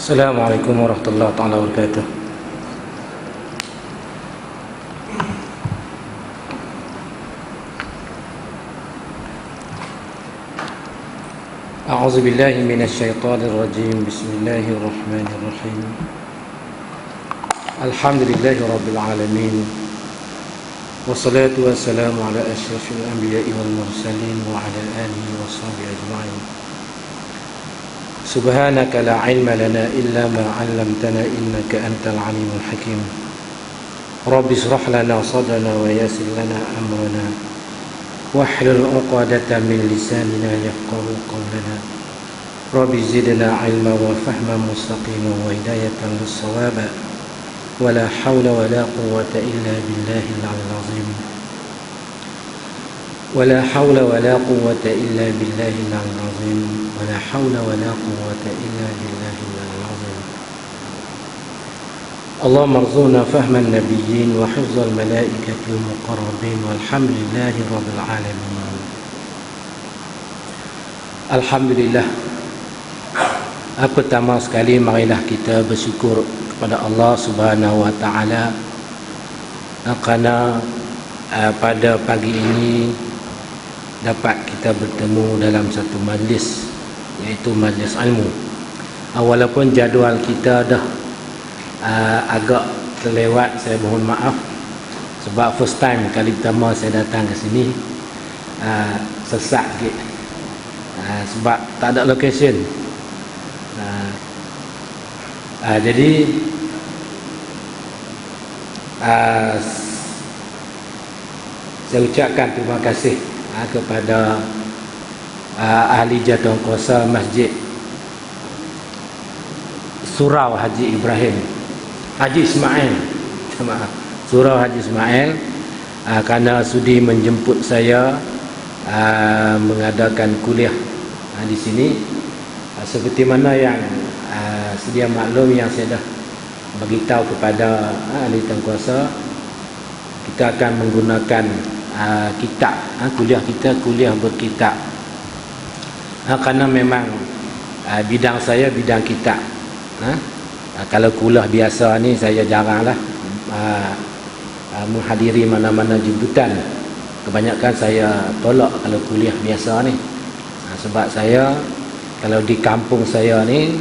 Assalamualaikum warahmatullahi taala wabarakatuh. A'udzu billahi minasy syaithanir rajim. Bismillahirrahmanirrahim. Alhamdulillahi rabbil alamin. Wassalatu wassalamu ala asyrafil anbiya'i wal mursalin wa ala alihi washabihi ajma'in. Subhanaka la ilma lana illa ma 'allamtana innaka antal alimul hakim. Rabbi shrah lana sadrana wa yassir lana amrana wahlul 'uqdatam min lisanina yafqahu qawlana. Rabbi zidna 'ilma wa fahman mustaqima wa hidayatan lis-shawab. Wa la hawla wa la quwwata illa billahil 'aliyyil 'azim. ولا حول ولا قوة إلا بالله العلي العظيم ولا حول ولا قوة إلا بالله العلي العظيم. اللهم ارزقنا فهم النبيين وحفظ الملائكة المقربين والحمد لله رب العالمين. Alhamdulillah. Pertama sekali marilah kita bersyukur kepada Allah Subhanahu wa taala kerana pada pagi ini dapat kita bertemu dalam satu majlis, iaitu majlis ilmu. Walaupun jadual kita dah agak terlewat, saya mohon maaf sebab first time, kali pertama saya datang ke sini, sesak sikit sebab tak ada location. Jadi saya ucapkan terima kasih kepada ahli jawatankuasa Masjid Surau Haji Ibrahim Haji Ismail, Surau Haji Ismail, kerana sudi menjemput saya mengadakan kuliah di sini. Seperti mana yang sedia maklum, yang saya dah beritahu kepada ahli jawatankuasa, kita akan menggunakan kitab, kuliah kita kuliah berkitab, kerana memang bidang saya bidang kitab. Kalau kuliah biasa ni saya jaranglah menghadiri mana-mana jemputan. Kebanyakan saya tolak kalau kuliah biasa ni, sebab saya kalau di kampung saya ni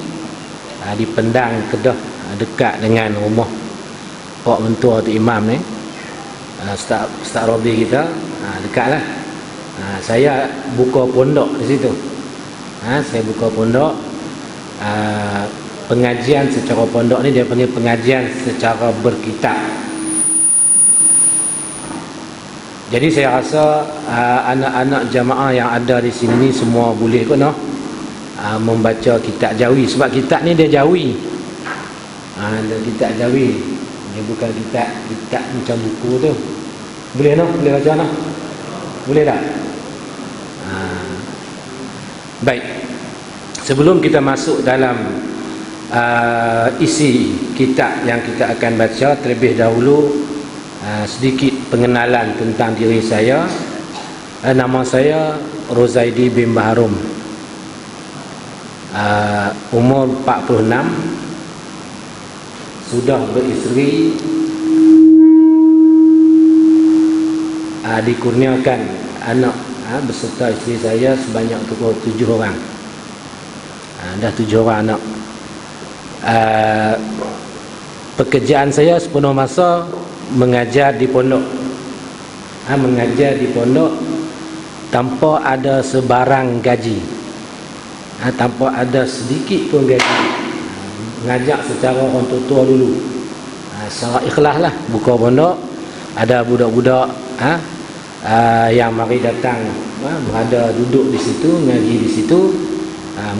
di Pendang, Kedah, dekat dengan rumah Pak Mentua Tok Imam ni, Ustaz Robi kita, dekatlah. Saya buka pondok di situ. Saya buka pondok. Pengajian secara pondok ni dia panggil pengajian secara berkitab. Jadi saya rasa anak-anak jamaah yang ada di sini ni semua boleh kena membaca kitab Jawi, sebab kitab ni dia Jawi. Dia kitab Jawi. Dia bukan kitab macam buku tu. Boleh no? Boleh baca no? Boleh tak? Baik. Sebelum kita masuk dalam isi kitab yang kita akan baca, terlebih dahulu sedikit pengenalan tentang diri saya. Nama saya Rozaidi bin Baharum. Umur 46. Sudah beristeri, dikurniakan anak beserta isteri saya sebanyak 7 orang. Dah 7 orang anak. Pekerjaan saya sepenuh masa mengajar di pondok. Mengajar di pondok tanpa ada sebarang gaji, tanpa ada sedikit pun gaji. Ngajak secara orang tua dulu, secara ikhlas lah. Buka pondok, ada budak-budak yang mari datang, berada duduk di situ, ngaji di situ,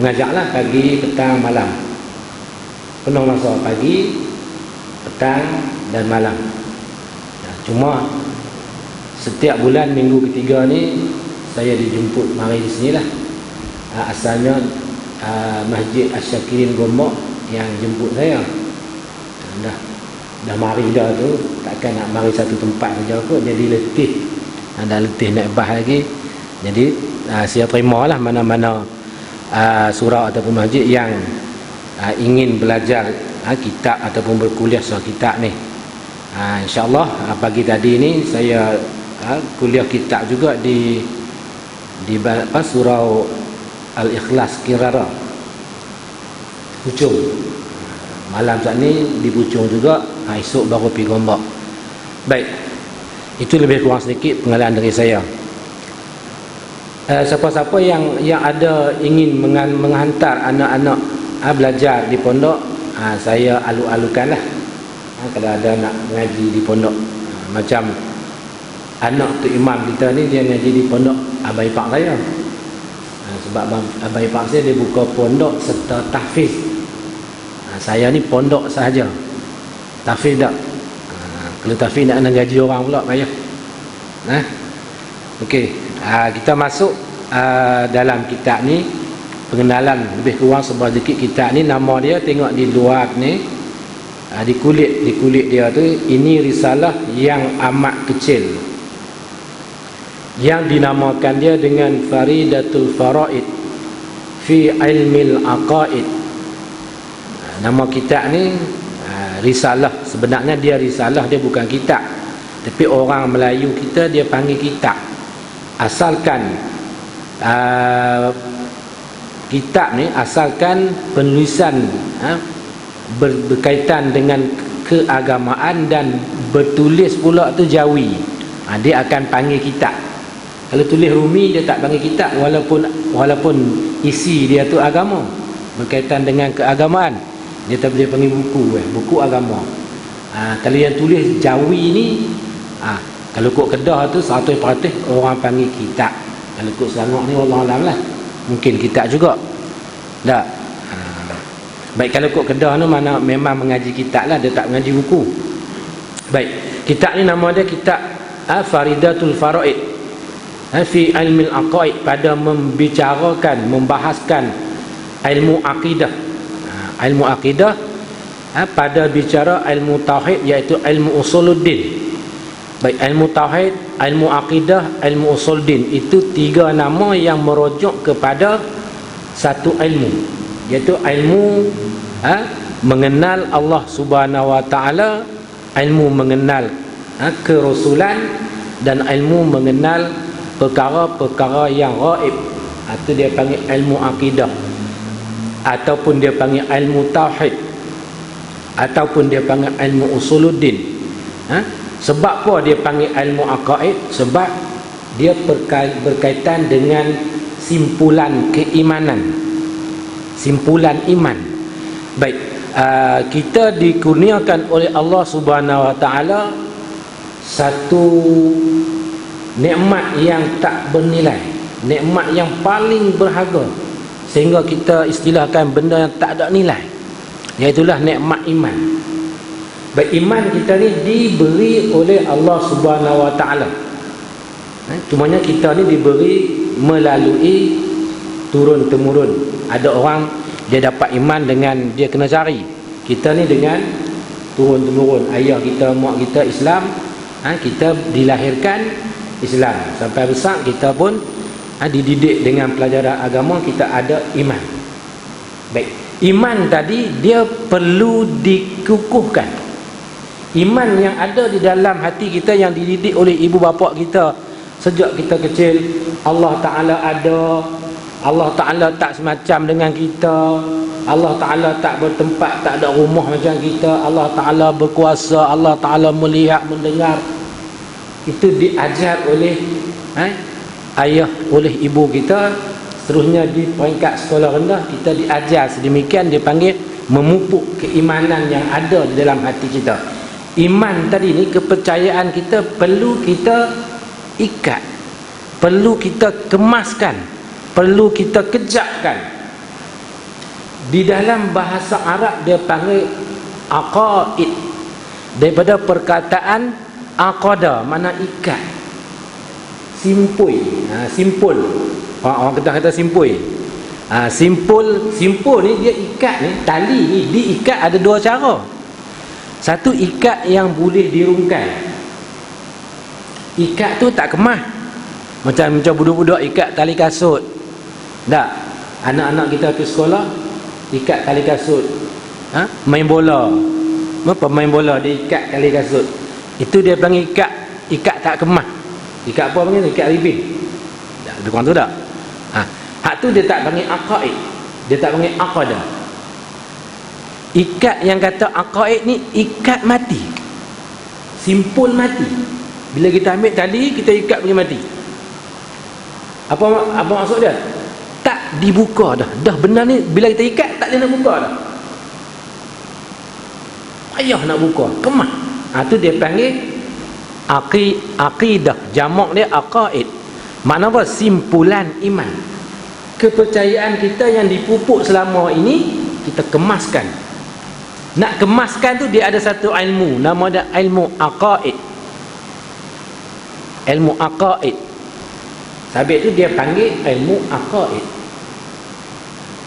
mengajaklah pagi, petang, malam. Penuh masa pagi, petang dan malam. Cuma setiap bulan minggu ketiga ni saya dijemput mari di sinilah. Asalnya Masjid Asyakirin Gombak yang jemput saya. Dah mari dah tu, takkan nak mari satu tempat saja kot, jadi letih. Dah letih nak bah lagi. Jadi saya terimalah mana-mana surau ataupun masjid yang ingin belajar kitab ataupun berkuliah soal kitab ni. InsyaAllah pagi tadi ni saya kuliah kitab juga di surau Al-Ikhlas Kirara Puchong. Malam saat ni di Puchong juga, esok baru pergi Gombak. Baik, itu lebih kurang sedikit pengalaman dari saya. Siapa-siapa yang ada ingin menghantar anak-anak belajar di pondok, saya alu-alukanlah. Kalau ada nak mengaji di pondok, macam anak tu imam kita ni, dia ngaji di pondok abang ipar saya. Sebab abang ipar saya dia buka pondok serta tahfiz. Saya ni pondok sahaja, tahfiz tak. Kalau tahfiz nak ngaji orang pula payah. Okey, kita masuk dalam kitab ni. Pengenalan lebih kurang sedikit kitab ni. Nama dia tengok di luar ni, di kulit dia tu, ini risalah yang amat kecil yang dinamakan dia dengan Faridatul Faraid fi Ilmil Aqaid. Nama kitab ni risalah. Sebenarnya dia risalah, dia bukan kitab, tapi orang Melayu kita dia panggil kitab. Asalkan kitab ni, asalkan penulisan berkaitan dengan keagamaan dan bertulis pula tu Jawi, dia akan panggil kitab. Kalau tulis Rumi dia tak panggil kitab, walaupun isi dia tu agama, berkaitan dengan keagamaan, dia tak boleh panggil buku agama. Kalau yang tulis Jawi ni, kalau kod Kedah tu 100% orang panggil kitab. Kalau kod Selangor ni wallahualam lah, mungkin kitab juga. Tak. Baik, kalau kod Kedah ni mana memang mengaji kitab lah, dia tak mengaji buku. Baik, kitab ni nama dia kitab Faridatul Faraid fi Ilmil Aqaid, pada membahaskan ilmu akidah. Ilmu akidah pada bicara ilmu tauhid, iaitu ilmu usuluddin. Baik, ilmu tauhid, ilmu akidah, ilmu usuluddin, itu 3 nama yang merujuk kepada satu ilmu, iaitu ilmu mengenal Allah Subhanahu wa taala, ilmu mengenal kerasulan, dan ilmu mengenal perkara-perkara yang gaib. Itu dia panggil ilmu akidah, ataupun dia panggil ilmu tauhid, ataupun dia panggil ilmu usuluddin. Sebab apa dia panggil ilmu aqaid? Sebab dia berkaitan dengan simpulan keimanan, simpulan iman. Baik, kita dikurniakan oleh Allah Subhanahu wa taala satu nikmat yang tak bernilai, nikmat yang paling berharga, sehingga kita istilahkan benda yang tak ada nilai, iaitulah nikmat iman. Baik, iman kita ni diberi oleh Allah Subhanahu wa taala. Cumanya kita ni diberi melalui turun temurun. Ada orang dia dapat iman dengan dia kena cari. Kita ni dengan turun temurun. Ayah kita, mak kita Islam, kita dilahirkan Islam, sampai besar kita pun dididik dengan pelajaran agama, kita ada iman. Baik, iman tadi dia perlu dikukuhkan. Iman yang ada di dalam hati kita, yang dididik oleh ibu bapa kita sejak kita kecil. Allah Ta'ala ada, Allah Ta'ala tak semacam dengan kita, Allah Ta'ala tak bertempat, tak ada rumah macam kita, Allah Ta'ala berkuasa, Allah Ta'ala melihat, mendengar. Itu diajar oleh ayah, oleh ibu kita. Seterusnya di peringkat sekolah rendah, kita diajar sedemikian, dia panggil memupuk keimanan yang ada di dalam hati kita. Iman tadi ni, kepercayaan kita perlu kita ikat, perlu kita kemaskan, perlu kita kejakkan. Di dalam bahasa Arab dia panggil aqaid, daripada perkataan aqada, mana ikat, simpul. Simpul, orang kata simpul. Simpul ni dia ikat ni, tali ni diikat ada 2 cara. Satu, ikat yang boleh dirungkai. Ikat tu tak kemas, macam budak-budak ikat tali kasut. Tak, anak-anak kita pergi sekolah, ikat tali kasut. Main bola. Pemain bola dia ikat tali kasut. Itu dia panggil ikat tak kemas. Ikat apa panggil? Ikat ribin. Lebih kurang tu tak? Hak tu dia tak panggil aqaid. Dia tak panggil aqadah. Ikat yang kata aqaid ni ikat mati. Simpul mati. Bila kita ambil tali, kita ikat pergi mati. Apa maksud dia? Tak dibuka dah. Dah benar ni bila kita ikat tak dia nak buka dah. Payah nak buka, kemas. Tu dia panggil aqidah. Jamak dia aqaid. Makna apa? Simpulan iman. Kepercayaan kita yang dipupuk selama ini kita kemaskan. Nak kemaskan tu dia ada satu ilmu, nama dia ilmu aqaid. Ilmu aqaid. Sebab itu dia panggil ilmu aqaid.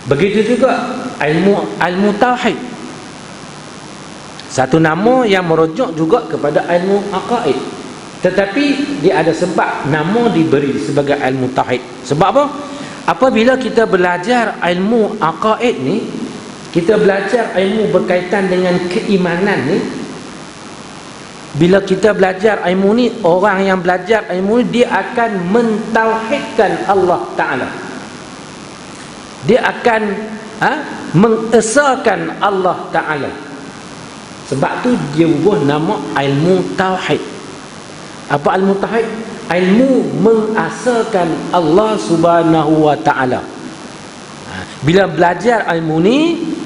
Begitu juga ilmu tauhid. Satu nama yang merujuk juga kepada ilmu aqaid. Tetapi dia ada sebab nama diberi sebagai ilmu tauhid. Sebab apa? Apabila kita belajar ilmu aqaid ni, kita belajar ilmu berkaitan dengan keimanan ni. Bila kita belajar ilmu ni, orang yang belajar ilmu ni dia akan mentauhidkan Allah Ta'ala. Dia akan mengesahkan Allah Ta'ala. Sebab tu dia buat nama ilmu tauhid. Apa ilmu tauhid? Ilmu mengesahkan Allah Subhanahu wa Ta'ala. Bila belajar ilmu ni,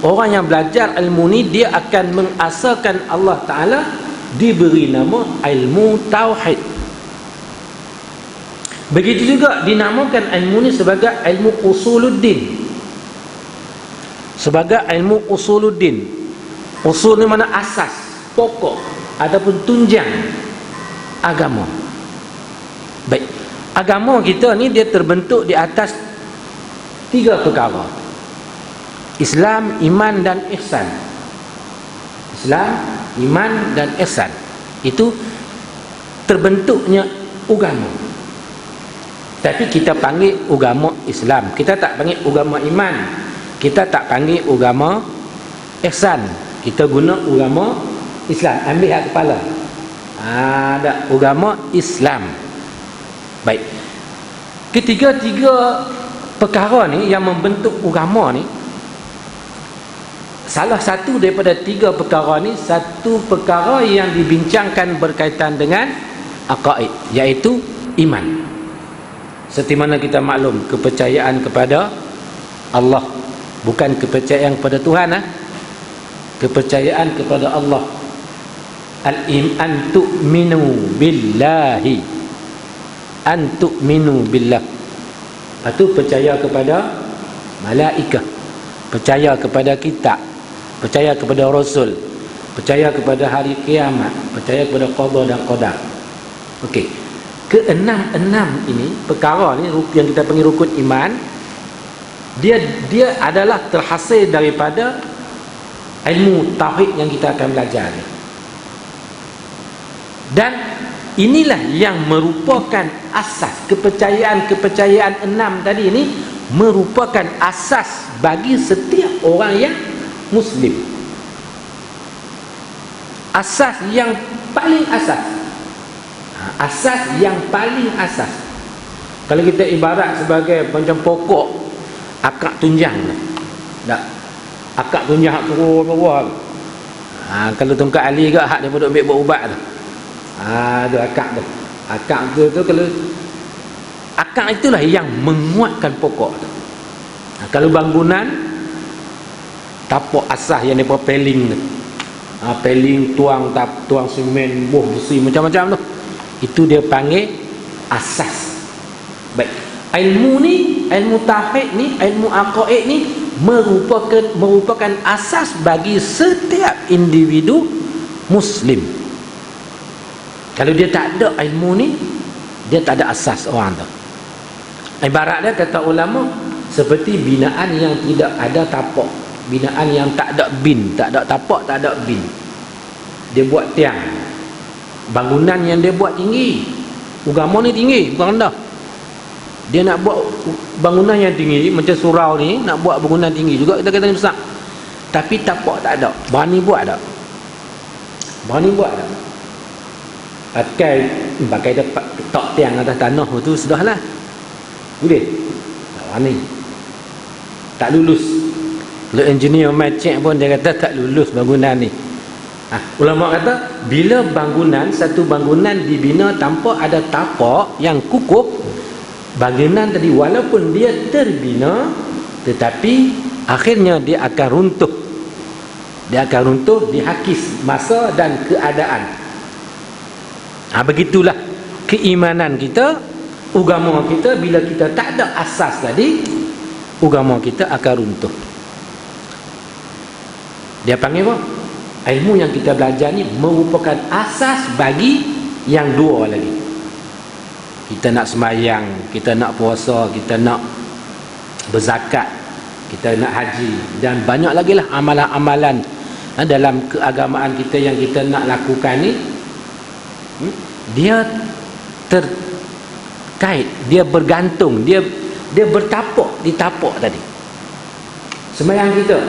orang yang belajar ilmu ni dia akan mengesahkan Allah Ta'ala, diberi nama ilmu tauhid. Begitu juga dinamakan ilmu ni sebagai ilmu usuluddin. Sebagai ilmu usuluddin. Usul ni mana asas, pokok ataupun tunjang agama. Baik, agama kita ni dia terbentuk di atas 3 perkara: Islam, iman dan ihsan. Islam, iman dan ihsan. Itu terbentuknya agama. Tapi kita panggil agama Islam. Kita tak panggil agama iman. Kita tak panggil agama ihsan. Kita guna agama Islam. Ambil hak kepala. Ada agama Islam. Baik. Ketiga-tiga perkara ni yang membentuk agama ni, salah satu daripada 3 perkara ni, satu perkara yang dibincangkan berkaitan dengan aqaid, iaitu iman. Seperti mana kita maklum, kepercayaan kepada Allah, bukan kepercayaan kepada Tuhan. Kepercayaan kepada Allah. Al-iman tu'minu billahi. An tu'minu billah. Lepas tu percaya kepada malaikat, percaya kepada kitab, percaya kepada rasul, percaya kepada hari kiamat, percaya kepada qada dan qadar. Okey. Keenam ini perkara ni yang kita panggil rukun iman, dia adalah terhasil daripada ilmu tauhid yang kita akan belajar ni. Dan inilah yang merupakan asas kepercayaan 6 tadi ni, merupakan asas bagi setiap orang yang Muslim. Asas yang paling asas. Asas yang paling asas. Kalau kita ibarat sebagai macam pokok akak tunjang tak? Akak tunjang hak turun bawah. Kalau tongkat ali ke hak dia duduk ambil buat ubat tu. Tu akak tu. Akak tu kalau akak itulah yang menguatkan pokok tu. Kalau bangunan, tapak asas yang depa peling tu. Peling tuang semen, buh besi macam-macam tu. Itu dia panggil asas. Baik. Ilmu ni, ilmu tauhid ni, ilmu aqaid ni merupakan asas bagi setiap individu Muslim. Kalau dia tak ada ilmu ni, dia tak ada asas orang tu. Ibarat dia kata ulama seperti binaan yang tidak ada tapak, binaan yang tak ada bin, tak ada tapak, tak ada bin. Dia buat tiang, bangunan yang dia buat tinggi, agama ni tinggi, bukan rendah. Dia nak buat bangunan yang tinggi macam surau ni, nak buat bangunan tinggi juga kita kata besar. Tapi tapak tak ada. Berani buat tak? Berani buat tak? Pakai tok tiang atas tanah tu sudahlah. Boleh? Tak berani. Tak lulus. Kalau engineer mai check pun dia kata tak lulus bangunan ni. Ulama kata bila satu bangunan dibina tanpa ada tapak yang kukuh, bangunan tadi walaupun dia terbina tetapi akhirnya dia akan runtuh. Dia akan runtuh dihakis masa dan keadaan. Begitulah keimanan kita, agama kita. Bila kita tak ada asas tadi, agama kita akan runtuh. Dia panggil apa? Ilmu yang kita belajar ni merupakan asas bagi yang dua lagi. Kita nak sembahyang, kita nak puasa, kita nak berzakat, kita nak haji, dan banyak lagi lah amalan-amalan dalam keagamaan kita yang kita nak lakukan ni. Dia terkait, dia bergantung, dia bertapak di tapak tadi. Sembahyang kita,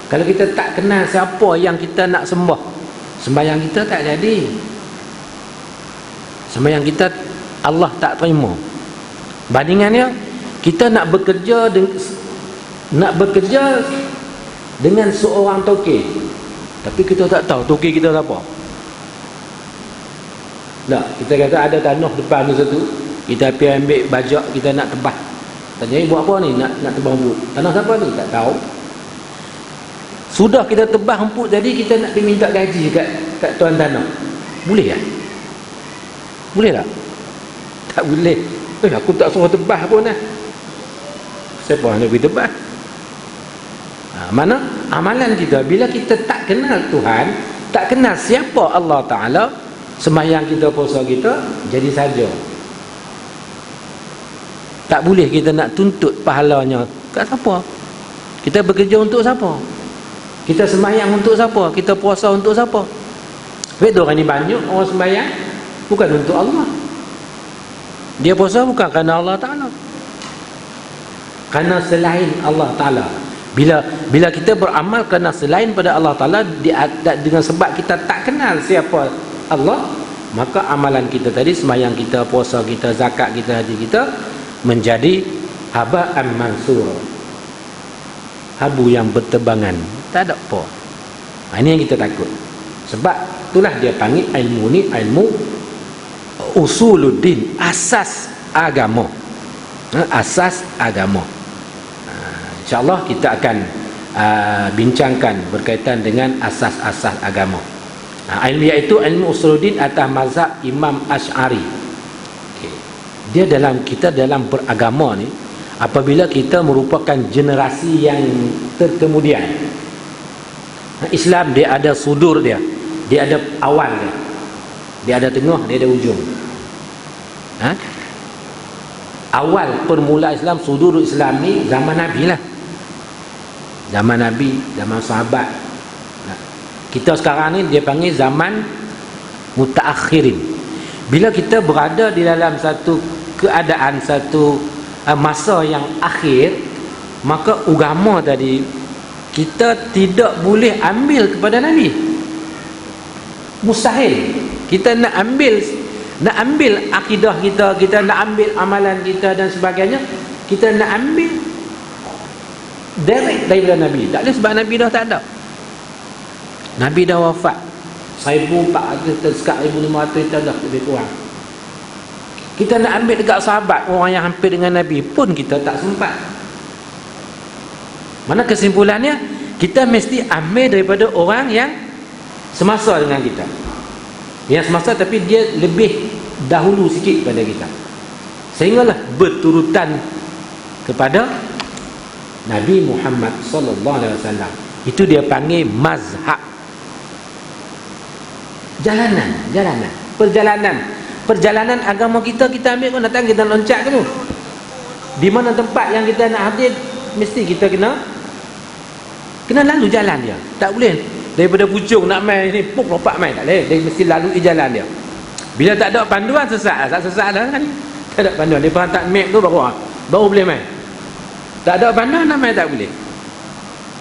kalau kita tak kenal siapa yang kita nak sembah, sembahyang kita tak jadi. Sembahyang kita Allah tak terima. Bandingannya, kita nak bekerja dengan seorang tokek, tapi kita tak tahu tokek kita apa. Tak, kita kata ada tanah depan tu satu, kita pergi ambil bajak, kita nak tebah. Tanya, buat apa ni? Nak tebah rumput. Tanah siapa ni? Tak tahu. Sudah kita tebah rumput jadi, kita nak pergi minta gaji kat tuan tanah. Boleh tak? Boleh tak? Tak boleh. Aku tak suruh tebah pun lah. Siapa nak pergi tebah? Mana amalan kita, bila kita tak kenal Tuhan, tak kenal siapa Allah Ta'ala, sembahyang kita, puasa kita jadi saja. Tak boleh kita nak tuntut pahalanya kat siapa. Kita bekerja untuk siapa? Kita sembahyang untuk siapa? Kita puasa untuk siapa? Betul orang ni banyak orang sembahyang bukan untuk Allah. Dia puasa bukan kerana Allah Ta'ala, kerana selain Allah Ta'ala. Bila kita beramal kerana selain pada Allah Ta'ala, dengan sebab kita tak kenal siapa Allah, maka amalan kita tadi, sembahyang kita, puasa kita, zakat kita, haji kita, menjadi haba'an mansura, habu yang bertebangan, tak ada apa. Ini yang kita takut. Sebab itulah dia panggil ilmu ni ilmu usuluddin, asas agama. Asas agama. InsyaAllah kita akan bincangkan berkaitan dengan asas-asas agama. Ilmu iaitu ilmu usuluddin atas mazhab Imam Asy'ari. Dia dalam beragama ni, apabila kita merupakan generasi yang terkemudian, Islam dia ada sudur dia ada awal dia ada tengah, dia ada ujung. Awal permula Islam, sudur Islam ni zaman Nabi lah, zaman Nabi, zaman sahabat. Kita sekarang ni dia panggil zaman mutaakhirin. Bila kita berada di dalam satu keadaan, satu masa yang akhir, maka agama tadi kita tidak boleh ambil kepada Nabi. Mustahil. Kita nak ambil akidah kita nak ambil amalan kita dan sebagainya, kita nak ambil direct daripada Nabi. Tak boleh, sebab Nabi dah tak ada. Nabi dah wafat 1400 sekat 1500 tahun dah lebih kurang. Kita nak ambil dekat sahabat, orang yang hampir dengan Nabi pun kita tak sempat. Mana kesimpulannya, kita mesti ambil daripada orang yang semasa dengan kita, yang semasa tapi dia lebih dahulu sikit pada kita, sehinggalah berturutan kepada Nabi Muhammad sallallahu alaihi wasallam. Itu dia panggil mazhab. Perjalanan agama kita ambil pun datang, kita loncat dulu. Di mana tempat yang kita nak hadir, mesti kita kena lalu jalan dia. Tak boleh daripada pucung nak main ni puk lompat main, tak boleh. Dia mesti lalui jalan dia. Bila tak ada panduan, sesat dah kan. Tak ada panduan. Dia hantar map tu baru boleh main. Tak ada panduan nak main tak boleh.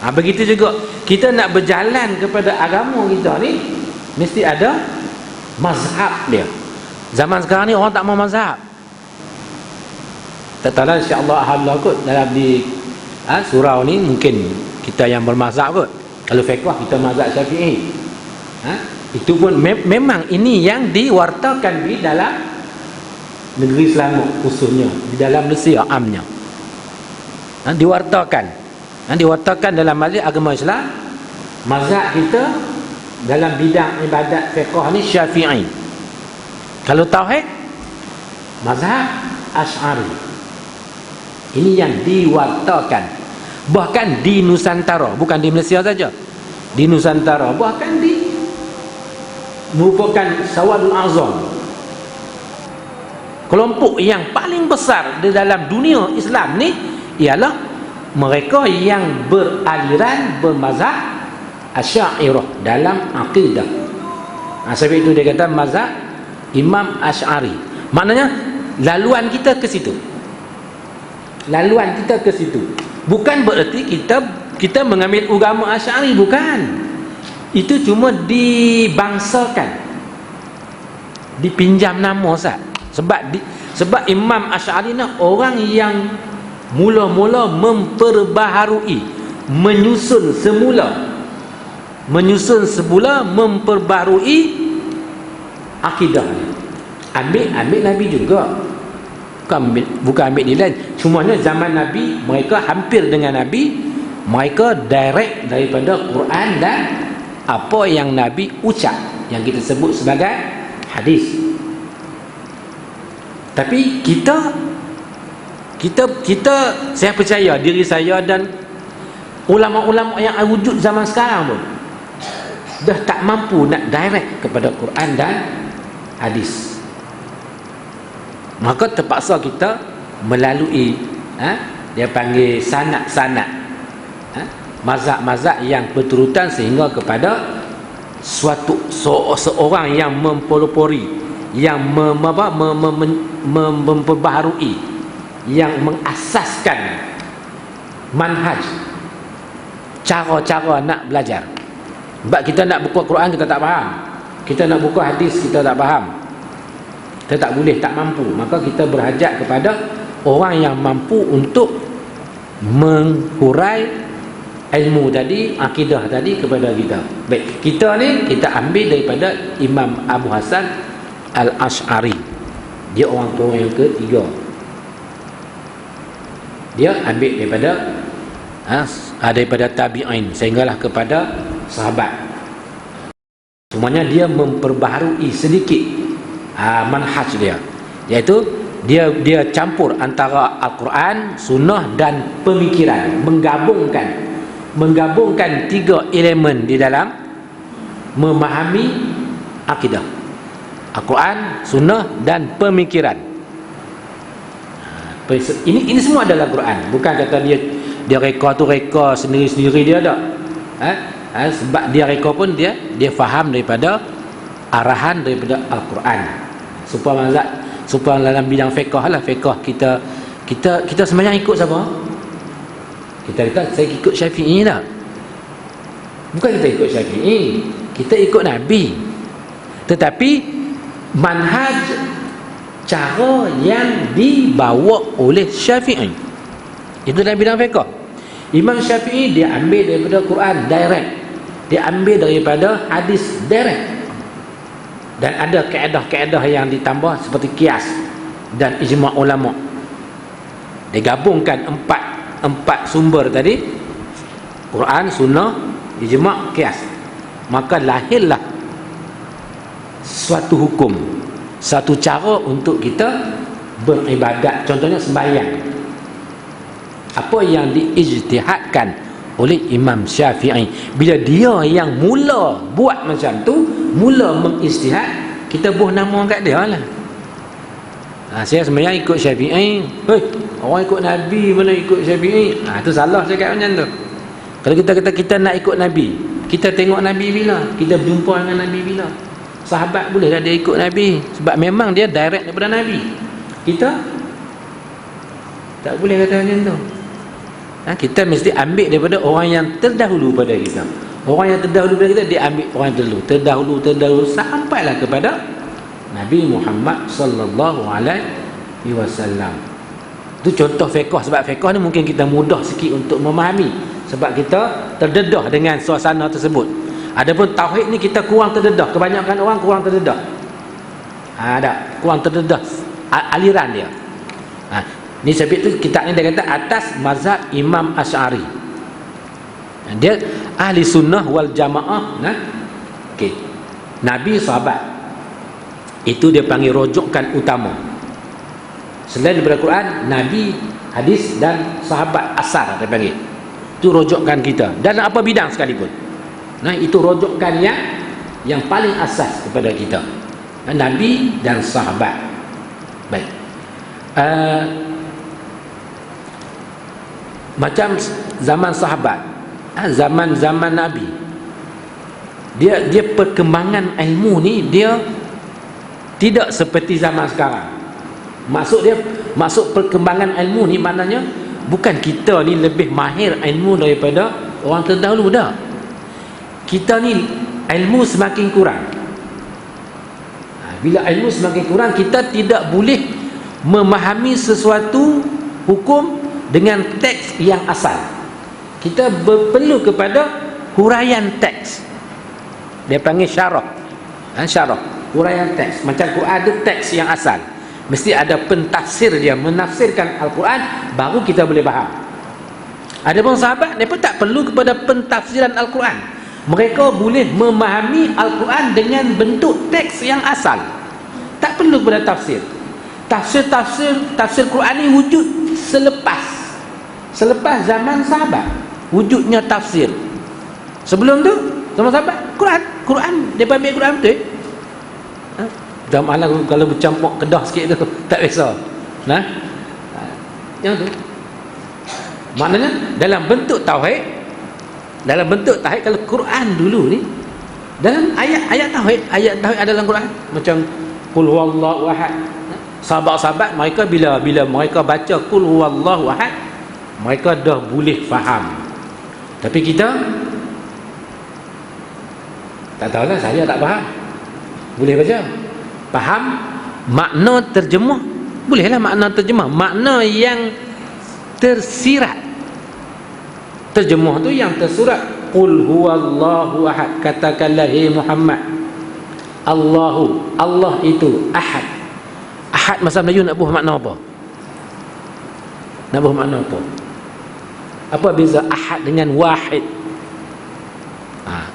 Begitu juga kita nak berjalan kepada agama kita ni, mesti ada mazhab dia. Zaman sekarang ni orang tak mau mazhab. Tak tahu lah, insya-Allah alhamdulillah kot dalam di surau ni mungkin kita yang bermazhab kot. Kalau fiqh kita mazhab Syafi'i. Itu pun memang ini yang diwartakan di dalam negeri Selangor khususnya, di dalam Malaysia amnya. Diwartakan dalam mazhab agama Islam. Mazhab kita dalam bidang ibadat fiqh ni Syafi'i. Kalau tauhid mazhab Asy'ari. Ini yang diwartakan. Bahkan di Nusantara, bukan di Malaysia saja. Di Nusantara, bahkan di merupakan Sawadul Azam, kelompok yang paling besar di dalam dunia Islam ni ialah mereka yang beraliran bermazhab Asy'ariyah dalam akidah. Sebab itu dia kata mazhab Imam Asy'ari. Maknanya laluan kita ke situ. Bukan bererti kita mengambil agama Asy'ari, bukan. Itu cuma dibangsakan, dipinjam nama Ustaz. Sebab Imam Asy'ari ni orang yang mula-mula memperbaharui, menyusun semula memperbaharui akidah. Ambil Nabi juga. Bukan ambil di lain. Cumanya zaman Nabi, mereka hampir dengan Nabi, mereka direct daripada Quran dan apa yang Nabi ucap, yang kita sebut sebagai hadis. Tapi kita saya percaya diri saya dan ulama-ulama yang wujud zaman sekarang pun dah tak mampu nak direct kepada Quran dan hadis. Maka terpaksa kita melalui dia panggil sanad-sanad, mazhab-mazhab yang berturutan sehingga kepada seorang yang mempelopori, yang memperbaharui, yang mengasaskan manhaj, cara-cara nak belajar. Sebab kita nak buka Quran kita tak faham, kita nak buka hadis kita tak faham, kita tak boleh, tak mampu. Maka kita berhajat kepada orang yang mampu untuk menghurai ilmu tadi, akidah tadi kepada kita. Baik, kita ni kita ambil daripada Imam Abu Hasan Al-Asy'ari. Dia orang tua yang ketiga. Dia ambil daripada tabi'in sehinggalah kepada sahabat. Semuanya dia memperbaharui sedikit manhaj dia, iaitu dia campur antara Al-Quran, Sunnah dan pemikiran, menggabungkan tiga elemen di dalam memahami akidah: Al-Quran, Sunnah dan pemikiran. Ini semua adalah Quran. Bukan kata dia reka tu reka sendiri-sendiri, dia tak. Sebab dia reka pun dia faham daripada arahan daripada Al-Quran. Supaya dalam bidang fiqh lah, fiqh kita sebenarnya ikut siapa? Kita kata saya ikut Syafi'i lah. Bukan kita ikut Syafi'i, kita ikut Nabi. Tetapi manhaj, cara yang dibawa oleh Syafi'i, itu dalam bidang fiqh. Imam Syafi'i dia ambil daripada Quran direct, dia ambil daripada hadis direct. Dan ada kaedah-kaedah yang ditambah seperti kias dan ijma' ulama. Digabungkan empat sumber tadi, Quran, Sunnah, ijma', kias. Maka lahirlah suatu hukum, satu cara untuk kita beribadat. Contohnya sembahyang. Apa yang diijtihadkan oleh Imam Syafi'i, bila dia yang mula buat macam tu, mula mengijtihad, kita buh nama kat dia lah. Saya sebenarnya ikut Syafi'i. Orang ikut Nabi mana ikut Syafi'i? Itu salah cakap macam tu. Kalau kita kata kita nak ikut Nabi, kita tengok Nabi bila, kita berjumpa dengan Nabi bila. Sahabat boleh lah dia ikut Nabi, sebab memang dia direct daripada Nabi. Kita tak boleh kata macam tu. Kita mesti ambil daripada orang yang terdahulu pada kita. Orang yang terdahulu pada kita, dia ambil orang yang terdahulu sampailah kepada Nabi Muhammad sallallahu alaihi wasallam. Itu contoh fiqh. Sebab fiqh ni mungkin kita mudah sikit untuk memahami, sebab kita terdedah dengan suasana tersebut. Adapun tauhid ni kita kurang terdedah. Kebanyakan orang kurang terdedah. Kurang terdedah aliran dia. Ni sebab itu kitab ni dia kata atas mazhab Imam Asy'ari. Dia ahli sunnah wal jamaah. Okey. Nabi, sahabat, itu dia panggil rujukan utama. Selain daripada Quran, Nabi, hadis dan sahabat asar dia panggil. Itu rujukan kita dalam apa bidang sekalipun. Itu rujukan yang paling asas kepada kita. Nabi dan sahabat. Baik. Macam zaman sahabat, zaman Nabi, dia perkembangan ilmu ni dia tidak seperti zaman sekarang. Maksud perkembangan ilmu ni maknanya bukan kita ni lebih mahir ilmu daripada orang terdahulu dah. Kita ni ilmu semakin kurang. Bila ilmu semakin kurang, kita tidak boleh memahami sesuatu hukum dengan teks yang asal. Kita perlu kepada huraian teks. Dia panggil syarah. Syarah, huraian teks. Macam Quran ada teks yang asal, mesti ada pentafsir dia, menafsirkan Al-Quran, baru kita boleh faham. Adapun sahabat, mereka tak perlu kepada pentafsiran Al-Quran. Mereka boleh memahami Al-Quran dengan bentuk teks yang asal, tak perlu kepada tafsir. Tafsir Quran ni wujud selepas zaman sahabat wujudnya tafsir. Sebelum tu zaman sahabat Quran dia ambil Quran betul. Zaman kalau bercampur kedah sikit tu tak biasa. Yang tu maknanya dalam bentuk tauhid, kalau Quran dulu ni dalam ayat tauhid ada dalam Quran. Macam qul huwallahu ahad. Sahabat-sahabat mereka bila mereka baca qul huwallahu ahad, mereka dah boleh faham. Tapi kita tak tahulah, saya tak faham. Boleh baca, faham makna terjemah, bolehlah makna terjemah, makna yang tersirat. Terjemah tu yang tersurat. Qul huwallahu ahad, katakanlah hai Muhammad, Allah itu ahad. Ahad masa Melayu nak buah makna apa? Nak buah makna apa? Apa beza ahad dengan wahid?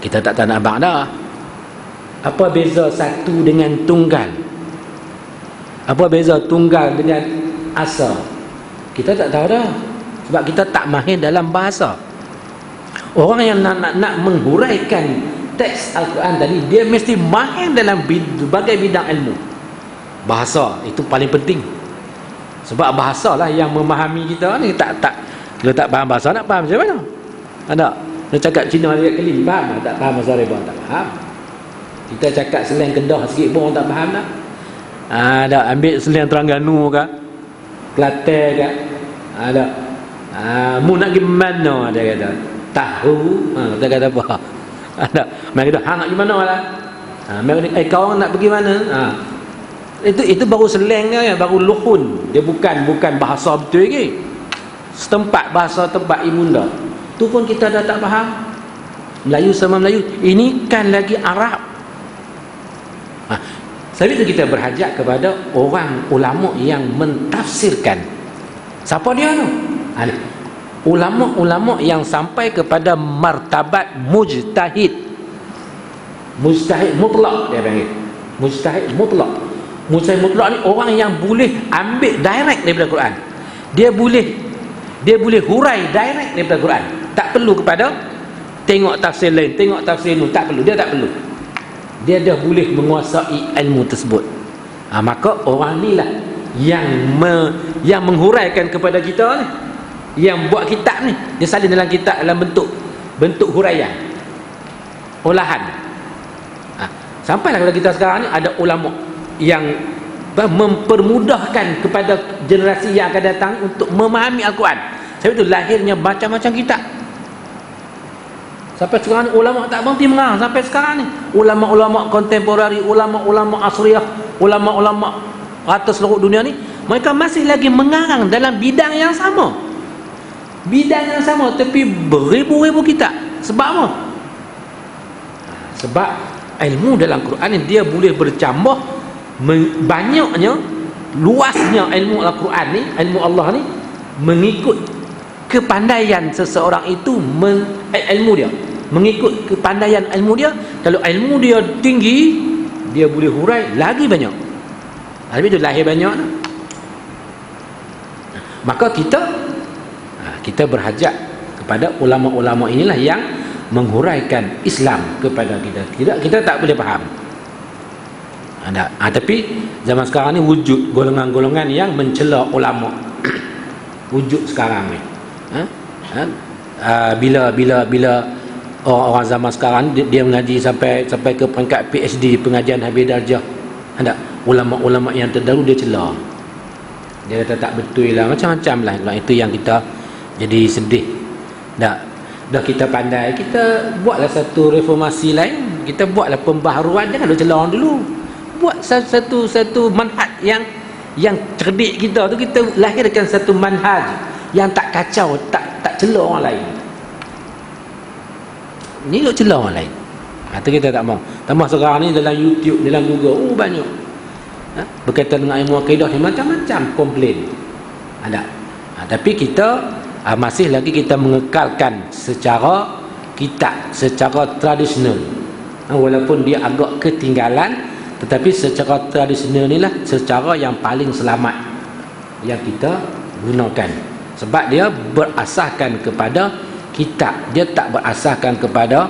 Kita tak tahu nak abang dah. Apa beza satu dengan tunggal? Apa beza tunggal dengan asa? Kita tak tahu dah, sebab kita tak mahir dalam bahasa. Orang yang nak menghuraikan teks Al-Quran tadi, dia mesti mahir dalam berbagai bidang ilmu. Bahasa itu paling penting, sebab bahasa lah yang memahami kita ni. Kalau tak faham bahasa, nak faham macam mana? Ada nak cakap Cina dia kali faham tak? Tak faham bahasa mereka, tak faham. Kita cakap slang Kedah sikit pun orang tak faham tak? Ada ambil slang Terengganu ke, Kelantan ke, ada mu nak pergi mana, dia kata tahu, dia kata apa, ada mereka kata hang nak pergi mana lah, mereka kau nak pergi mana, itu baru slang dia, baru luhun dia, bukan bahasa betul lagi, setempat bahasa tempat ibunda tu pun kita dah tak faham. Melayu sama Melayu, ini kan lagi Arab. Sebab itu kita berhajat kepada orang ulama yang mentafsirkan. Siapa dia tu? Ulama-ulama yang sampai kepada martabat mujtahid mutlak, dia panggil mujtahid mutlak. Mujtahid mutlak ni orang yang boleh ambil direct daripada Quran. Dia boleh hurai direct daripada Quran, tak perlu kepada tengok tafsir lain, tengok tafsir ni, tak perlu, dia tak perlu. Dia dah boleh menguasai ilmu tersebut. Maka orang ni lah yang menghuraikan kepada kita ni, yang buat kitab ni, dia salin dalam kitab dalam bentuk huraian, olahan. Sampailah kalau kita sekarang ni ada ulama yang mempermudahkan kepada generasi yang akan datang untuk memahami Al-Quran. Sebab itu lahirnya macam-macam kitab. Sampai sekarang ni ulama tak berhenti mengarang sampai sekarang ni. Ulama-ulama kontemporari, ulama-ulama asriyah, ulama-ulama rata seluruh dunia ni, mereka masih lagi mengarang dalam bidang yang sama. Bidang yang sama tapi beribu-ribu kitab. Sebab apa? Sebab ilmu dalam Quran ni dia boleh bercambah banyaknya, luasnya ilmu Al-Quran ni, ilmu Allah ni mengikut kepandaian seseorang itu ilmu dia, mengikut kepandaian ilmu dia. Kalau ilmu dia tinggi, dia boleh hurai lagi banyak. Habis itu lahir banyak. Maka kita berhajat kepada ulama-ulama inilah yang menghuraikan Islam kepada kita. Kita tak boleh faham. Tapi zaman sekarang ni wujud golongan-golongan yang mencela ulama. Wujud sekarang ni. Bila orang-orang zaman sekarang dia mengaji sampai ke peringkat PhD, pengajian habis darjah. Ulama-ulama yang terdahulu dia cela. Dia kata tak betul lah, macam-macam lah. Itu yang kita jadi sedih. Dah kita pandai, kita buatlah satu reformasi lain, kita buatlah pembaharuan. Jangan duk cela orang dulu. Buat satu manhaj yang cerdik kita tu, kita lahirkan satu manhaj yang tak kacau, tak cela orang lain. Ni duk cela orang lain. Itu kita tak mau. Tambah sekarang ni dalam YouTube, dalam Google, banyak berkaitan dengan ilmu akidah ni macam-macam komplain ada. Tapi kita masih lagi kita mengekalkan secara kitab, secara tradisional. Walaupun dia agak ketinggalan, tetapi secara tradisional ni lah secara yang paling selamat yang kita gunakan. Sebab dia berasaskan kepada kitab, dia tak berasaskan kepada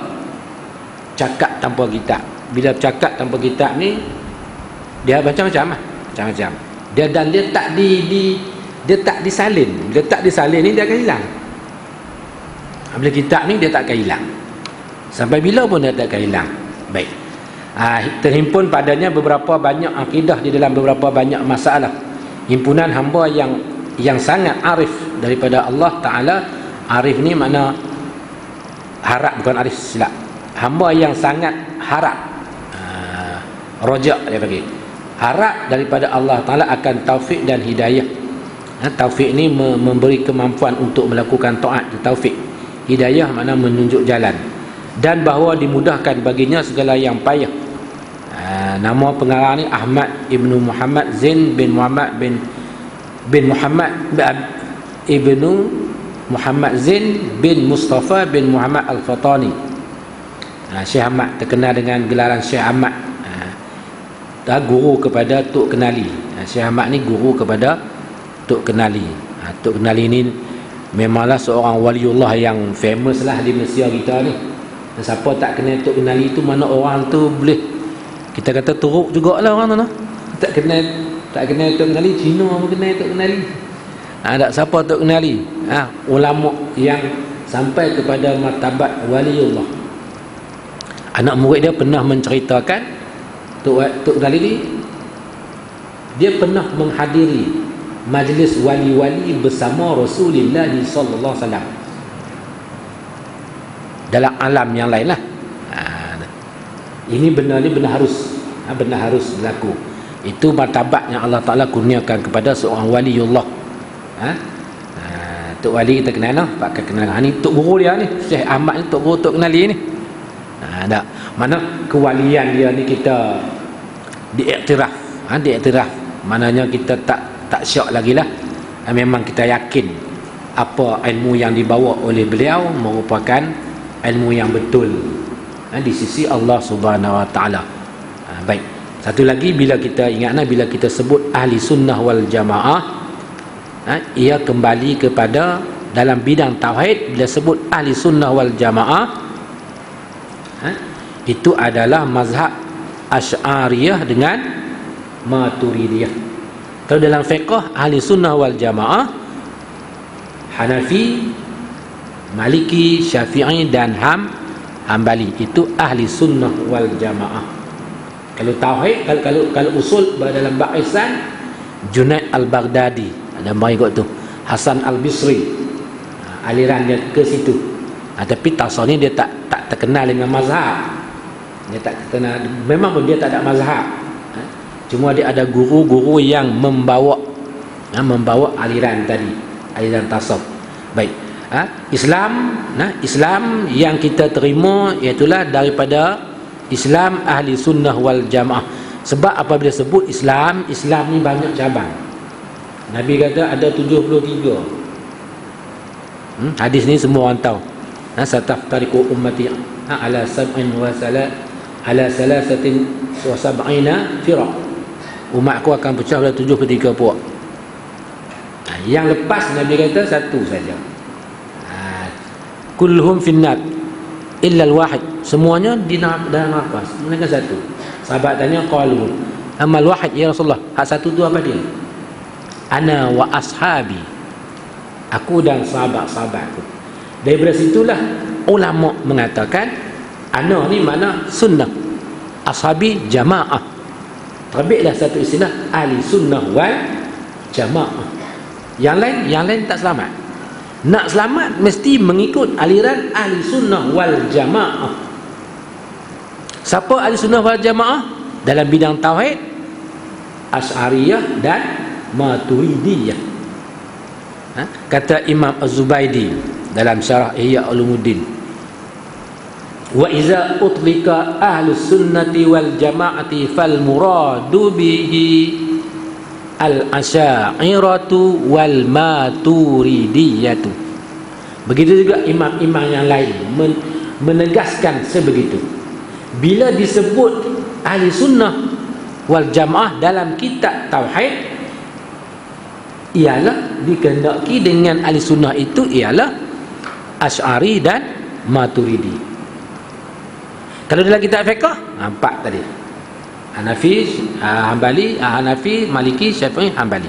cakap tanpa kitab. Bila cakap tanpa kitab ni dia macam-macam lah, macam-macam. Dia tak disalin. Dia tak disalin ni dia akan hilang. Bila kitab ni dia tak akan hilang. Sampai bila pun dia tak akan hilang. Baik. Terhimpun padanya beberapa banyak akidah di dalam beberapa banyak masalah. Himpunan hamba yang sangat arif daripada Allah Ta'ala. Arif ni makna harap, bukan arif silap. Hamba yang sangat harap. Rojak dia bagi. Harap daripada Allah Ta'ala akan taufik dan hidayah. Taufik ni memberi kemampuan untuk melakukan taat. Taufik. Hidayah makna menunjuk jalan. Dan bahawa dimudahkan baginya segala yang payah. Nama pengarang ni Ahmad Ibnu Muhammad Zain bin Muhammad bin Muhammad Ibnu Muhammad Zain bin Mustafa bin Muhammad Al-Fatani. Syekh Ahmad terkenal dengan gelaran Syekh Ahmad. Guru kepada Tok Kenali. Syekh Ahmad ni guru kepada Tok Kenali. Tok Kenali ni memanglah seorang waliullah yang famous lah di Malaysia kita ni. Dan siapa tak kenal Tok Kenali tu, mana orang tu boleh kita kata teruk jugalah orang tu. Tak kenal Tok Kenali, Cina pun kenal Tok Kenali. Tak siapa Tok Kenali. Ulama yang sampai kepada martabat waliullah. Anak murid dia pernah menceritakan Tok Kenali ni dia pernah menghadiri majlis wali-wali bersama Rasulullah sallallahu alaihi wasallam dalam alam yang lain lah. Ini benar harus berlaku. Itu martabat yang Allah Ta'ala kurniakan kepada seorang waliullah. Tok wali kita kenal lah, pakai kenal. Ni tok guru dia ni, Syekh Ahmad ni, tok guru Tok Kenali ni. Mana kewalian dia ni kita diiktiraf. Diiktiraf maknanya kita tak syak lagi lah. Memang kita yakin apa ilmu yang dibawa oleh beliau merupakan ilmu yang betul di sisi Allah Subhanahu Wa Taala. Baik. Satu lagi, bila kita ingatlah, bila kita sebut ahli sunnah wal jamaah, ia kembali kepada dalam bidang tauhid. Bila sebut ahli sunnah wal jamaah, itu adalah mazhab Asy'ariyah dengan Maturidiyah. Kalau dalam fiqh, ahli sunnah wal jamaah Hanafi, Maliki, Syafi'i dan Hambali. Itu ahli sunnah wal jamaah. Kalau tauhid, kalau usul dalam bab ihsan, Junaid al-Baghdadi ada mengikut tu, Hasan al-Bisri, aliran dia ke situ. Tapi tasawuf ni dia tak terkenal dengan mazhab. Dia tak terkenal, memang pun dia tak ada mazhab. Cuma dia ada guru-guru yang membawa aliran tadi, aliran tasawuf. Baik. Islam yang kita terima iaitulah daripada Islam ahli sunnah wal jamaah. Sebab apabila sebut Islam ni banyak cabang. Nabi kata ada 73. Hadis ni semua orang tahu. Sataftariqu ummati ala sab'in wa ala salasatin wa sab'ina firaq. Umatku akan pecah pada 73 puak. Yang lepas Nabi kata satu saja. Kulluhum finnar illa al-wahid. Semuanya di dalam neraka, mereka satu. Sahabat tanya, qalu amal wahid ya Rasulullah, hak satu tu apa dia? Ana wa ashabi, aku dan sahabat-sahabatku. Daripada situlah ulama mengatakan ana ni mana sunnah, ashabi jamaah. Terbitlah satu istilah ahli sunnah wal jamaah. Yang lain tak selamat. Nak selamat mesti mengikut aliran ahli sunnah wal jamaah. Siapa ahli sunnah wal jamaah? Dalam bidang tauhid, Asy'ariyah dan Maturidiyah. Kata Imam Az-Zubaydi dalam syarah Ihya Ulumuddin, wa iza utlika ahlus sunnati wal jamaati fal muradu bihi al-asy'ariyatu wal maturidiyatu. Begitu juga imam-imam yang lain menegaskan sebegitu. Bila disebut ahli sunnah wal jamaah dalam kitab tauhid, ialah dikehendaki dengan ahli sunnah itu ialah Asy'ari dan Maturidi. Kalau dalam kitab fiqh, empat tadi. Hanafi, Hambali, Hanafi, Maliki, Syafi'i, Hambali.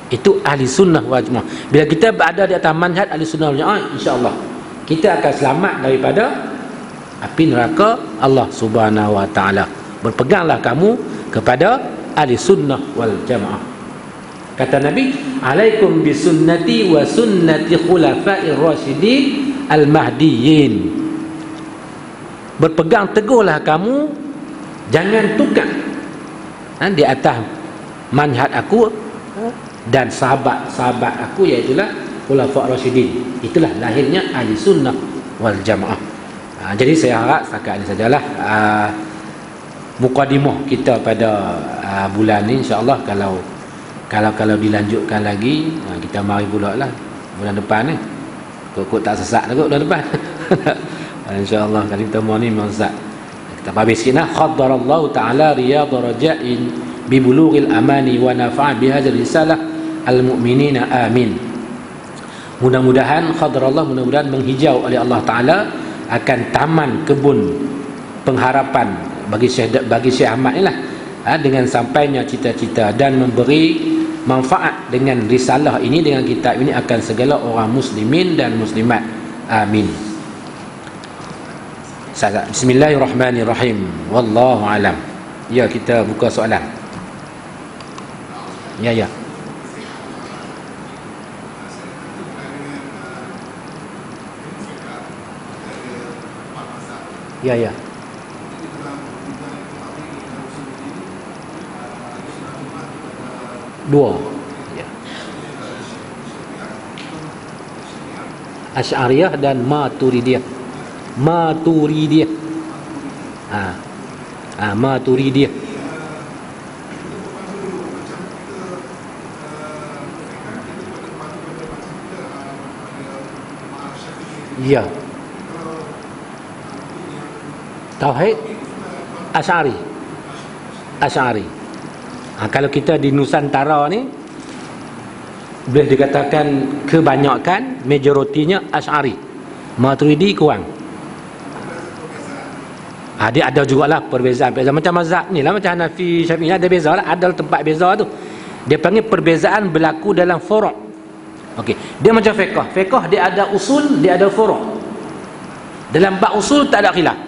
Itu ahli sunnah wal jamaah. Bila kita berada di atas manhaj ahli sunnah wal jamaah, insya-Allah kita akan selamat daripada api neraka Allah Subhanahu wa taala. Berpeganglah kamu kepada ahli sunnah wal jamaah. Kata Nabi, alaikum bisunnati wa sunnati khulafa'ir rasyidin al-mahdiyyin. Berpegang teguhlah kamu, jangan tukar di atas manhaj aku dan sahabat-sahabat aku, iaitulah khulafa' rasyidin. Itulah lahirnya ahli sunnah wal jamaah. Jadi saya harap setakat ini sajalah mukadimah kita pada bulan ni. InsyaAllah kalau dilanjutkan lagi, kita mari pula lah bulan depan ni. Kok tak sesak dah bulan depan. InsyaAllah kalau kita mau ni memang sesak. Kita habis sikit lah. Khaddarallahu ta'ala riyadha raja'in bibulughil amani wa nafa'a bihadzal risalah al-mu'minina amin. Mudah-mudahan khaddarallah, mudah-mudahan menghijau oleh Allah Ta'ala akan taman kebun pengharapan bagi Syekh Ahmad ni lah, dengan sampainya cita-cita dan memberi manfaat dengan risalah ini, dengan kitab ini akan segala orang muslimin dan muslimat. Amin. Bismillahirrahmanirrahim. Wallahu alam. Ya, kita buka soalan. Ya. Ya. Dua. Ya. Asy'ariyah dan Maturidiyah. Maturidiyah. Maturidiyah. Ya. Tauhid Asy'ari. Kalau kita di Nusantara ni boleh dikatakan kebanyakan, majoritinya Asy'ari. Maturidi kurang. Dia ada jugalah perbezaan macam mazhab ni lah, macam Hanafi, Syafi'i ada beza lah, ada tempat beza tu. Dia panggil perbezaan berlaku dalam furu'. Okey, dia macam fiqh dia ada usul, dia ada furu'. Dalam bab usul tak ada khilaf.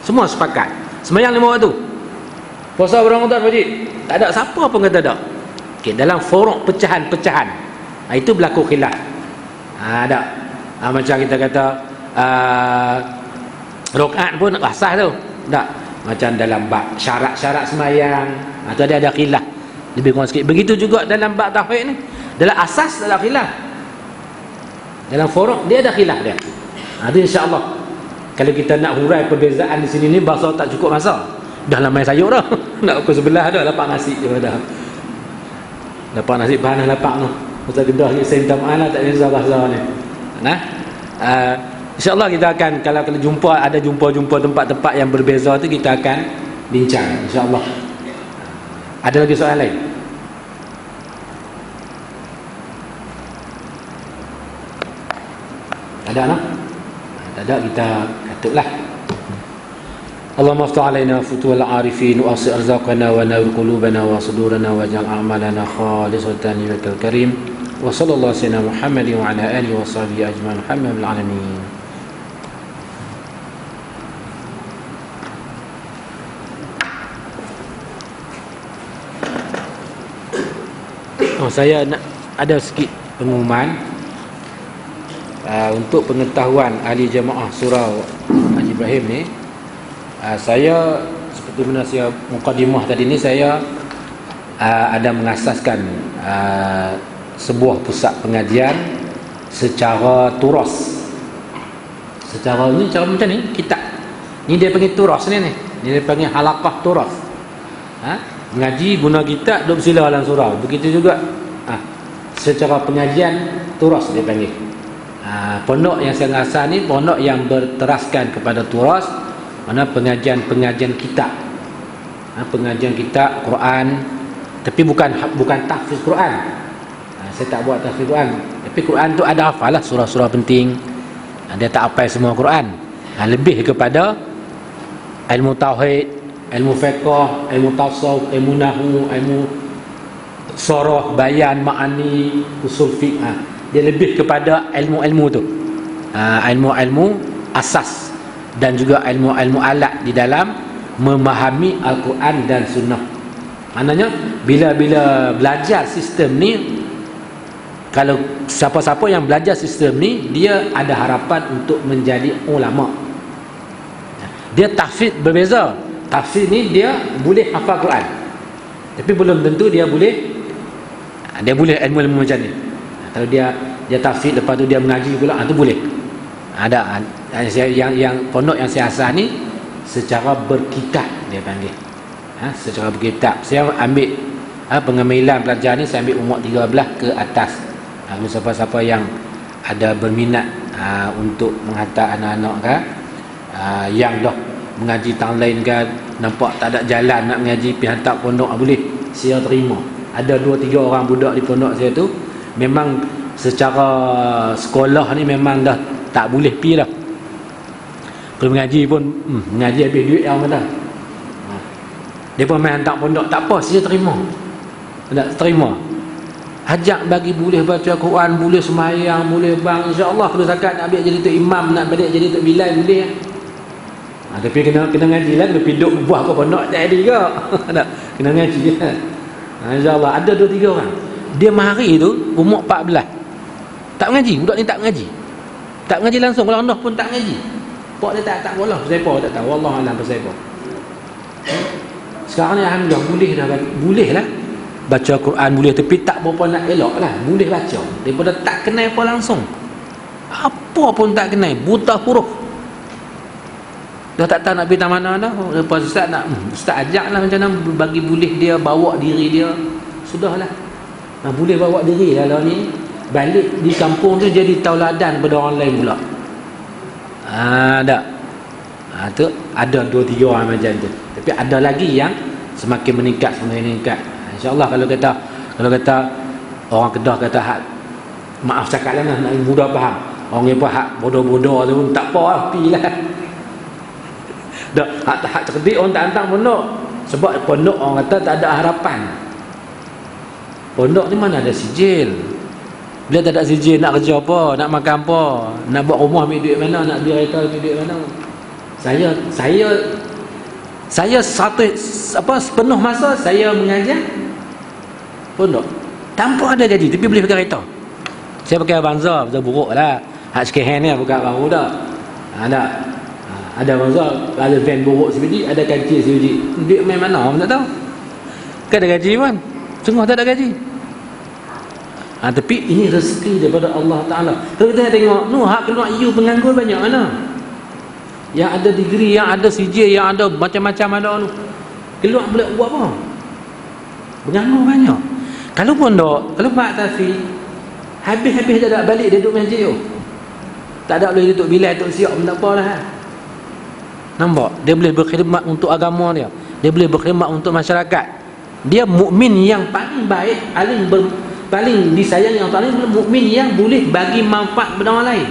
Semua sepakat. Sembahyang 5 waktu. Puasa bulan Ramadan wajib. Tak ada siapa pun kata tak. Okey, dalam forum pecahan-pecahan. Itu berlaku khilaf. Ada. Macam kita kata rakaat pun asas tu. Tak. Macam dalam bab syarat-syarat semayang, atau ada khilaf. Lebih kurang sikit. Begitu juga dalam bab tauhid ni. Dalam asas dalam khilaf. Dalam forum dia ada khilaf dia. Itu insya-Allah. Kalau kita nak hurai perbezaan di sini ni, bahasa tak cukup masa. Dah lama sayur dah. Nak pukul sebelah dah lapak nasi je dah. Lapak nasi panas lapak tu. Ustaz Kedah ni saya minta maaf lah tak ada bahasa ni. Nah. InsyaAllah kita akan kalau jumpa tempat-tempat yang berbeza tu, kita akan bincang insyaAllah. Ada lagi soalan lain? Ada tak? Tak ada, kita katuklah. Allahumma aftah alaina futuhal arifin wa asir arzaqana wa nawir qulubana wa sudurana wa ja'al a'malana khalisatan liwajhikal karim. Wa sallallahu sayyidina Muhammadin wa ala alihi wa sahbihi ajma'in. Alhamdulillahil alamin. Saya nak ada sikit pengumuman untuk pengetahuan ahli jemaah surau Haji Ibrahim ni. Saya seperti mana saya mukadimah tadi ni, saya ada mengasaskan sebuah pusat pengajian secara turas. Secara ni cara macam ni, kitab ni dia panggil turas ni. Dia panggil halaqah turas. Mengaji guna kitab duduk bersila dalam surau. Begitu juga secara pengajian turas dia panggil. Pondok yang saya ngasas ni pondok yang berteraskan kepada turas, mana pengajian kitab. Pengajian kitab Quran, tapi bukan tahfiz Quran. Saya tak buat tahfiz Quran. Tapi Quran tu ada hafal lah surah-surah penting. Dia tak hafal semua Quran. Lebih kepada ilmu tauhid, ilmu fiqh, ilmu tasawuf, ilmu nahwu, ilmu soroh, bayan, ma'ani, usul fiqh. Dia lebih kepada ilmu-ilmu tu. Ilmu-ilmu asas dan juga ilmu-ilmu alat di dalam memahami Al-Quran dan Sunnah. Maknanya bila belajar sistem ni, kalau siapa-siapa yang belajar sistem ni, dia ada harapan untuk menjadi ulama. Dia tahfiz berbeza. Tahfiz ni dia boleh hafal Quran, tapi belum tentu dia boleh ilmu-ilmu macam ni. Kalau dia tahfiz lepas tu dia mengaji pula, tu boleh. Ada yang pondok yang saya asas ni secara berkitab dia panggil. Secara berkitab. Saya ambil pengamilan pelajar ni, saya ambil umur 13 ke atas. Siapa-siapa yang ada berminat untuk menghantar anak-anak kan, yang dah mengaji tahun lain kan, nampak tak ada jalan nak mengaji, pergi hantar pondok, boleh, saya terima. Ada 2-3 orang budak di pondok saya tu memang secara sekolah ni memang dah tak boleh pergi dah. Kalau mengaji pun mengaji habis duit yang mana. Dia pun main hantar pondok, tak apa, saya terima. Tak terima. Hajak bagi boleh baca Quran, boleh semayang, boleh bang, insya-Allah. Kalau zakat nak ambil jadi tu imam, nak balik jadi tu bilal, boleh. Tapi kena ngaji lah, kena piduk buah ke pondok tak ada juga. Kena ngaji lah. InsyaAllah ada 2-3 orang. Dia mahari tu umur 14. Tak mengaji, budak ni tak mengaji. Tak mengaji langsung, kalau rendah pun tak mengaji. Pak dia tak bola, pasal apa tak tahu. Wallah alam pasal apa. Sekarang ni alhamdulillah boleh lah baca Quran, boleh, tapi tak berapa nak elok lah. Boleh baca daripada tak kenal apa langsung. Apa pun tak kenal, buta huruf. Dah tak tahu nak pergi mana dah. Lepas ustaz ajak lah macam mana bagi boleh dia bawa diri dia. Sudahlah. Boleh bawa diri lah ni. Balik di kampung tu jadi tauladan pada orang lain pula. Tak. Tu ada 2-3 orang macam tu. Tapi ada lagi yang semakin meningkat. InsyaAllah kalau kata orang Kedah kata maaf cakap lah nak mudah faham. Orang yang hak bodoh-bodoh tu pun tak apa lah, pilah. Dah hak cerdik orang tak hantar pondok. Sebab pondok orang kata tak ada harapan. Pondok ni mana ada sijil. Bila tak ada sijil, nak kerja apa, nak makan apa, nak buat rumah ambil duit mana, nak beli kereta ambil duit mana. Saya sepenuh masa saya mengajar pondok tanpa ada gaji, tapi boleh pakai kereta. Saya pakai Avanza, betul buruk lah. Hak second hand ni bukan baru dah. Ada Avanza, ada van buruk sebiji, ada kancil sebiji. Duit main mana orang tak tahu. Kan ada gaji pun. Sungguh tak ada gaji. Tapi ini rezeki daripada Allah Ta'ala. Kalau kita tengok, hak keluar you penganggur banyak mana? Yang ada degree, yang ada CJ, yang ada macam-macam ada tu. Keluar boleh buat apa? Penganggur banyak. Kalau pondok, kalau Pak Tafi, habis-habis dah tak balik, dia duduk masjid tu. Tak ada boleh duduk bilai, duduk siap pun tak apa lah. Nampak? Dia boleh berkhidmat untuk agama dia. Dia boleh berkhidmat untuk masyarakat. Dia mukmin yang paling baik, paling disayangi Allah Ta'ala, mukmin yang boleh bagi manfaat kepada orang lain.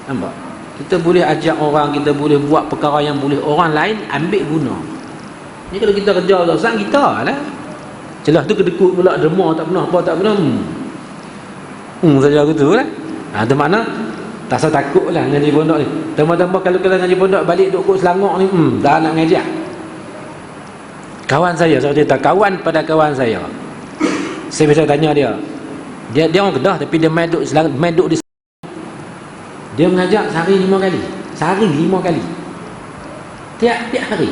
Nampak? Kita boleh ajak orang, kita boleh buat perkara yang boleh orang lain ambil guna. Ni kalau kita kerja dosa kita lah. Celah tu kedekut pula derma tak pernah apa tak pernah. Saja gitu lah. Itu makna tak usah takut lah ngaji pondok ni. Tambah-tambah kalau ngaji pondok balik duduk kot Selangor ni, dah nak ngajak. Kawan saya cerita, kawan pada kawan saya. Saya biasa tanya dia. Dia orang Kedah tapi dia main duduk di Selangor. Dia mengajak sehari 5 kali. Sehari 5 kali. Tiap hari.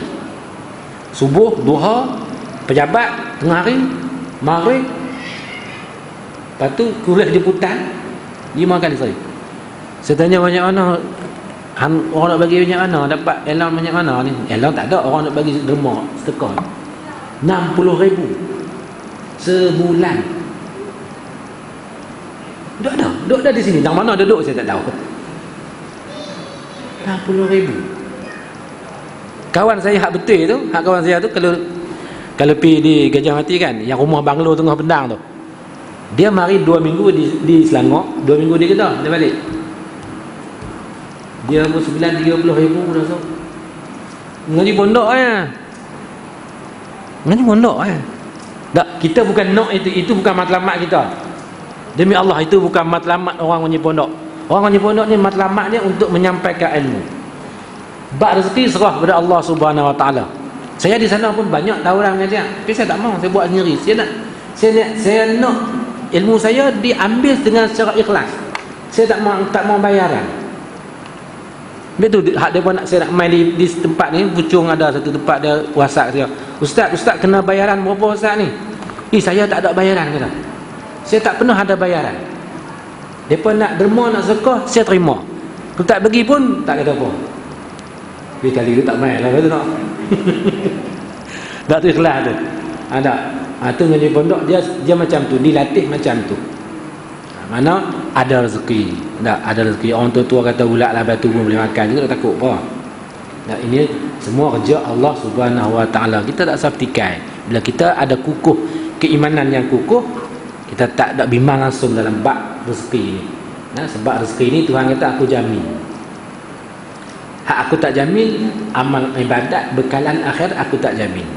Subuh, duha, pejabat, tengah hari, maghrib. Lepas tu kuliah jemputan 5 kali sekali. Saya tanya banyak mana orang nak bagi banyak mana, dapat allowance banyak mana ni? Allowance tak ada, orang nak bagi derma sedekah 60,000 sebulan. Duduk dah di sini. Yang mana duduk saya tak tahu. 60,000. Kawan saya hak betul tu, kawan saya tu kalau pergi di Gajah Mati kan, yang rumah banglo tengah Pendang tu. Dia mari 2 minggu di Selangor, 2 minggu di Kedah, dia balik. Dia umur 30,000 dah so. Ngaji pondok Ngaji pondok Tak, kita bukan nak itu bukan matlamat kita. Demi Allah, itu bukan matlamat orang ngaji pondok. Orang ngaji pondok ni matlamatnya untuk menyampaikan ilmu. Bak rezeki serah kepada Allah Subhanahu Wa Taala. Saya di sana pun banyak tawaran mengajar, tapi saya tak mau, saya buat sendiri. Saya nak ilmu saya diambil dengan secara ikhlas. Saya tak mau bayaran. Betul hak dia pun saya nak main di tempat ni, Puchong ada satu tempat dia WhatsApp dia. Ustaz kena bayaran berapa ustaz ni? Saya tak ada bayaran kata. Saya tak pernah ada bayaran. Depa nak derma nak sedekah, saya terima. Kalau tak bagi pun tak kata apa. Dia kali tu tak main lah kata nak. Tak tu ikhlas tu. Ada. Tu ngaji pondok dia macam tu, dilatih macam tu. Mana ada rezeki. Tak ada rezeki. Orang tua kata ulatlah batu pun boleh makan juga, tak takut apa. Dan ini semua kerja Allah Subhanahu Wa Taala. Kita tak usah petikai. Bila kita ada kukuh keimanan yang kukuh, kita tak ada bimbang langsung dalam bab rezeki ni. Sebab rezeki ni Tuhan kata aku jamin. Hak aku tak jamin, amal ibadat bekalan akhir aku tak jamin.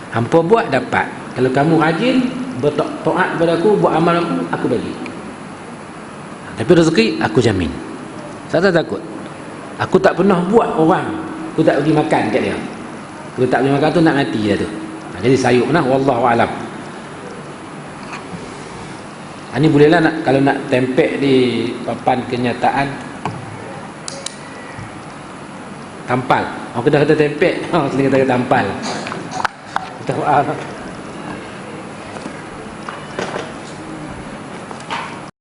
Hampa buat dapat. Kalau kamu rajin bertaat kepada aku, buat amal aku bagi. Tapi rezeki aku jamin. Saya tak takut. Aku tak pernah buat orang aku tak bagi makan kat dia. Aku tak bagi makan tu nak mati dia tu. Jadi sayuk nah, wallahu alam. Ini bolehlah nak, kalau nak tempek di papan kenyataan, tampal. Orang kena kata tempek, orang sini kata tampal. Minta maaf.